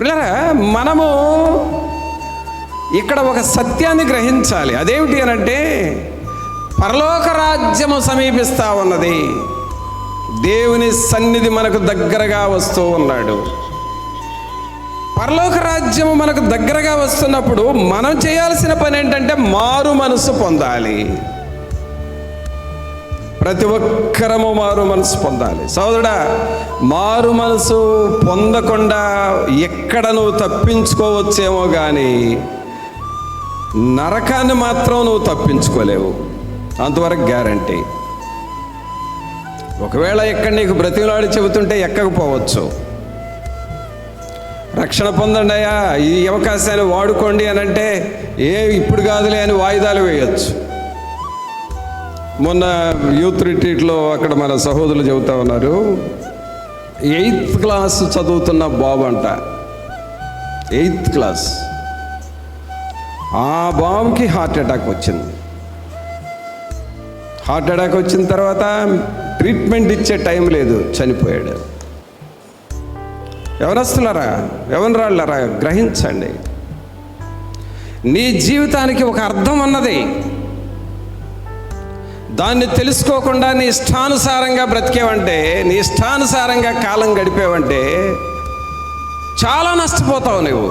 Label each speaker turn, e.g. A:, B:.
A: పిల్లరా, మనము ఇక్కడ ఒక సత్యాన్ని గ్రహించాలి. అదేమిటి అనంటే, పరలోక రాజ్యము సమీపిస్తూ ఉన్నది. దేవుని సన్నిధి మనకు దగ్గరగా వస్తూ ఉన్నాడు. పరలోక రాజ్యము మనకు దగ్గరగా వస్తున్నప్పుడు మనం చేయాల్సిన పని ఏంటంటే మారు మనసు పొందాలి. ప్రతి ఒక్కరము మారు మనసు పొందాలి. సోదరుడా, మారు మనసు పొందకుండా ఎక్కడ నువ్వు తప్పించుకోవచ్చేమో కానీ నరకాన్ని మాత్రం నువ్వు తప్పించుకోలేవు, అంతవరకు గ్యారంటీ. ఒకవేళ ఇక్కడ నీకు బ్రతిమలాడి చెబుతుంటే ఎక్కకపోవచ్చు. రక్షణ పొందండి అయ్యా, ఈ అవకాశాన్ని వాడుకోండి అని అంటే ఇప్పుడు కాదులే అని వాయిదాలు వేయచ్చు. మొన్న యూత్ రిట్రీట్లో అక్కడ మన సహోదరులు చెబుతా ఉన్నారు, 8th క్లాస్ చదువుతున్న బాబు అంట, 8th క్లాస్. ఆ బాబుకి హార్ట్ అటాక్ వచ్చింది. హార్ట్ అటాక్ వచ్చిన తర్వాత ట్రీట్మెంట్ ఇచ్చే టైం లేదు, చనిపోయాడు. ఎవరొస్తున్నారా, ఎవరాళ్ళారా, గ్రహించండి. నీ జీవితానికి ఒక అర్థం అన్నది, దాన్ని తెలుసుకోకుండా నీ ఇష్టానుసారంగా బ్రతికేవంటే, నీ ఇష్టానుసారంగా కాలం గడిపేవంటే చాలా నష్టపోతావు నువ్వు.